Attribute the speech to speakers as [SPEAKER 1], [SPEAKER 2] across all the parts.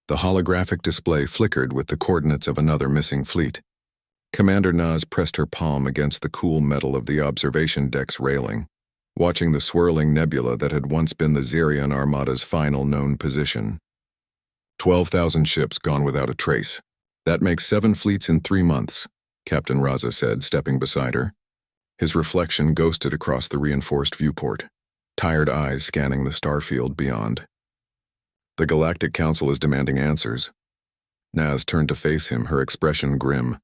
[SPEAKER 1] The holographic display flickered with the coordinates of another missing fleet. Commander Naz pressed her palm against the cool metal of the observation deck's railing, watching the swirling nebula that had once been the Xerion Armada's final known position. 12,000 ships gone without a trace. That makes 7 fleets in 3 months, Captain Raza said, stepping beside her. His reflection ghosted across the reinforced viewport, tired eyes scanning the starfield beyond. The Galactic Council is demanding answers. Naz turned to face him, her expression grim.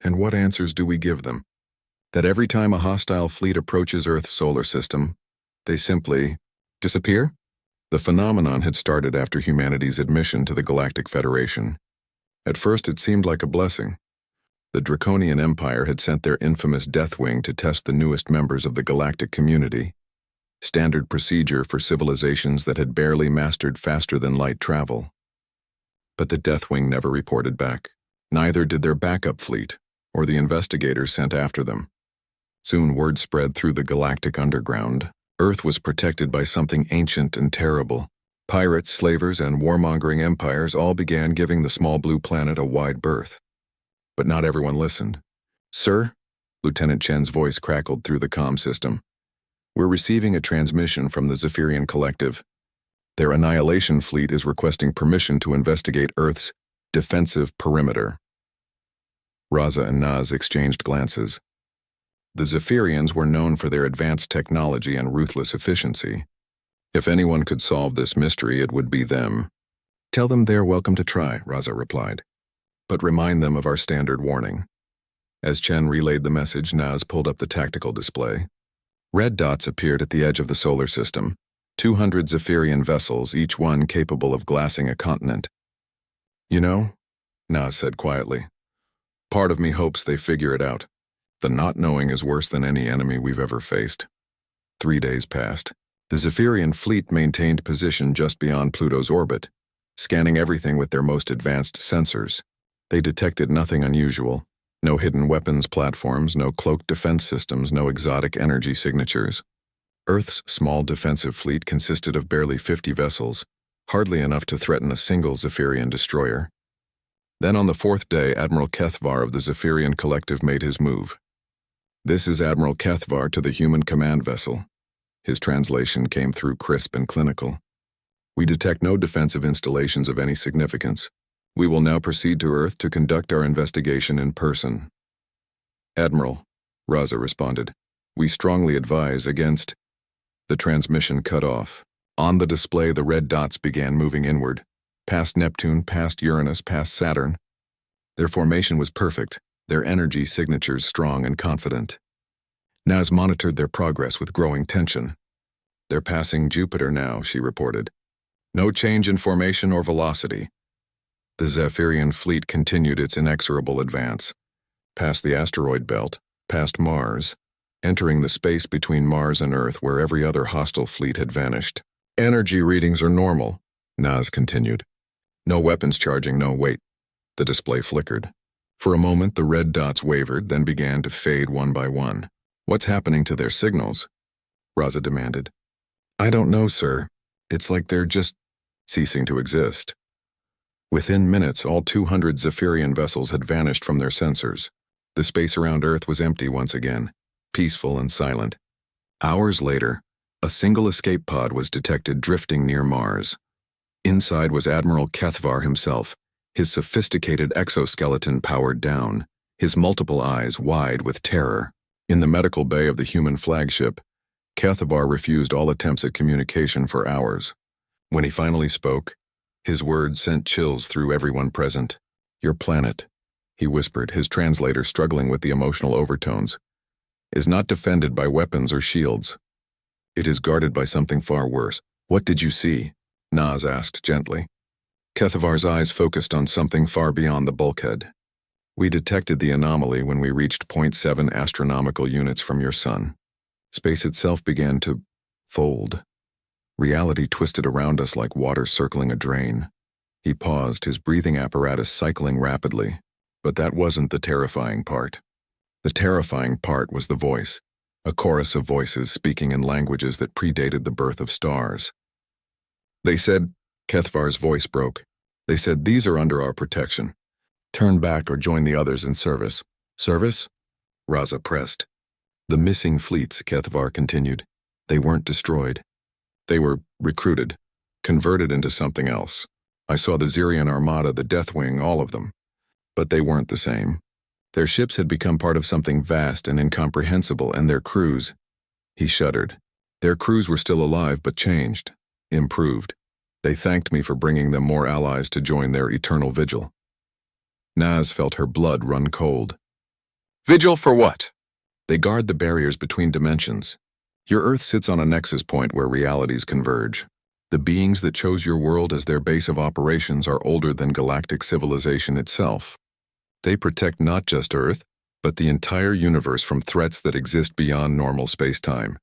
[SPEAKER 1] And what answers do we give them? That every time a hostile fleet approaches Earth's solar system, they simply disappear? The phenomenon had started after humanity's admission to the Galactic Federation. At first it seemed like a blessing. The Draconian Empire had sent their infamous Deathwing to test the newest members of the galactic community. Standard procedure for civilizations that had barely mastered faster-than-light travel. But the Deathwing never reported back. Neither did their backup fleet, or the investigators sent after them. Soon word spread through the galactic underground. Earth was protected by something ancient and terrible. Pirates, slavers, and warmongering empires all began giving the small blue planet a wide berth. But not everyone listened. "Sir?" Lieutenant Chen's voice crackled through the comm system. "We're receiving a transmission from the Zephyrian Collective. Their Annihilation Fleet is requesting permission to investigate Earth's defensive perimeter." Raza and Naz exchanged glances. The Zephyrians were known for their advanced technology and ruthless efficiency. If anyone could solve this mystery, it would be them. "Tell them they're welcome to try," Raza replied. "But remind them of our standard warning." As Chen relayed the message, Naz pulled up the tactical display. Red dots appeared at the edge of the solar system, 200 Zephyrian vessels, each one capable of glassing a continent. "You know," Naz said quietly, "part of me hopes they figure it out. The not knowing is worse than any enemy we've ever faced." 3 days passed. The Zephyrian fleet maintained position just beyond Pluto's orbit, scanning everything with their most advanced sensors. They detected nothing unusual. No hidden weapons platforms, no cloaked defense systems, no exotic energy signatures. Earth's small defensive fleet consisted of barely 50 vessels, hardly enough to threaten a single Zephyrian destroyer. Then on the 4th day, Admiral Kethvar of the Zephyrian Collective made his move. "This is Admiral Kethvar to the human command vessel." His translation came through crisp and clinical. "We detect no defensive installations of any significance. We will now proceed to Earth to conduct our investigation in person." "Admiral," Raza responded, "we strongly advise against—" The transmission cut off. On the display, the red dots began moving inward, past Neptune, past Uranus, past Saturn. Their formation was perfect, their energy signatures strong and confident. Naz monitored their progress with growing tension. "They're passing Jupiter now," she reported. "No change in formation or velocity." The Zephyrian fleet continued its inexorable advance, past the asteroid belt, past Mars, entering the space between Mars and Earth where every other hostile fleet had vanished. "Energy readings are normal," Naz continued. "No weapons charging, no wait." The display flickered. For a moment, the red dots wavered, then began to fade one by one. "What's happening to their signals?" Raza demanded. "I don't know, sir. It's like they're just ceasing to exist." Within minutes, all 200 Zephyrian vessels had vanished from their sensors. The space around Earth was empty once again, peaceful and silent. Hours later, a single escape pod was detected drifting near Mars. Inside was Admiral Kethvar himself, his sophisticated exoskeleton powered down, his multiple eyes wide with terror. In the medical bay of the human flagship, Kethvar refused all attempts at communication for hours. When he finally spoke, his words sent chills through everyone present. "Your planet," he whispered, his translator struggling with the emotional overtones, "is not defended by weapons or shields. It is guarded by something far worse." "What did you see?" Naz asked gently. Kethvar's eyes focused on something far beyond the bulkhead. "We detected the anomaly when we reached 0.7 astronomical units from your sun. Space itself began to fold. Reality twisted around us like water circling a drain." He paused, his breathing apparatus cycling rapidly. But that wasn't the terrifying part. The terrifying part was the voice, a chorus of voices speaking in languages that predated the birth of stars. "They said," Kethvar's voice broke, They said, "These are under our protection. Turn back or join the others in service." "Service?" Raza pressed. "The missing fleets," Kethvar continued. "They weren't destroyed. They were recruited, converted into something else. I saw the Zirian Armada, the Deathwing, all of them. But they weren't the same. Their ships had become part of something vast and incomprehensible, and their crews..." He shuddered. "Their crews were still alive, but changed, improved. They thanked me for bringing them more allies to join their eternal vigil." Naz felt her blood run cold. "Vigil for what?" "They guard the barriers between dimensions. Your Earth sits on a nexus point where realities converge. The beings that chose your world as their base of operations are older than galactic civilization itself. They protect not just Earth, but the entire universe from threats that exist beyond normal space-time."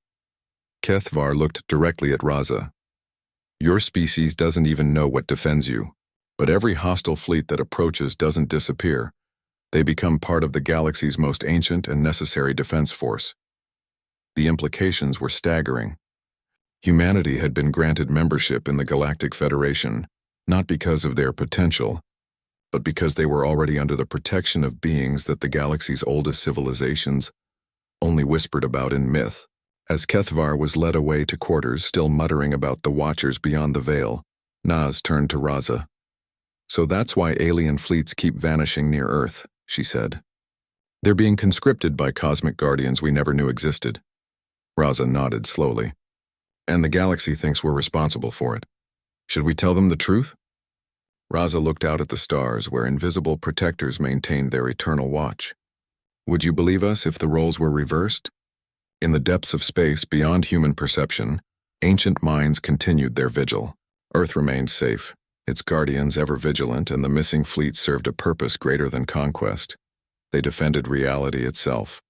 [SPEAKER 1] Kethvar looked directly at Raza. "Your species doesn't even know what defends you. But every hostile fleet that approaches doesn't disappear. They become part of the galaxy's most ancient and necessary defense force." The implications were staggering. Humanity had been granted membership in the Galactic Federation, not because of their potential, but because they were already under the protection of beings that the galaxy's oldest civilizations only whispered about in myth. As Kethvar was led away to quarters, still muttering about the Watchers beyond the veil, Naz turned to Raza. "So that's why alien fleets keep vanishing near Earth," she said. "They're being conscripted by cosmic guardians we never knew existed." Raza nodded slowly. "And the galaxy thinks we're responsible for it. Should we tell them the truth?" Raza looked out at the stars where invisible protectors maintained their eternal watch. "Would you believe us if the roles were reversed?" In the depths of space beyond human perception, ancient minds continued their vigil. Earth remained safe, its guardians ever vigilant, and the missing fleet served a purpose greater than conquest. They defended reality itself.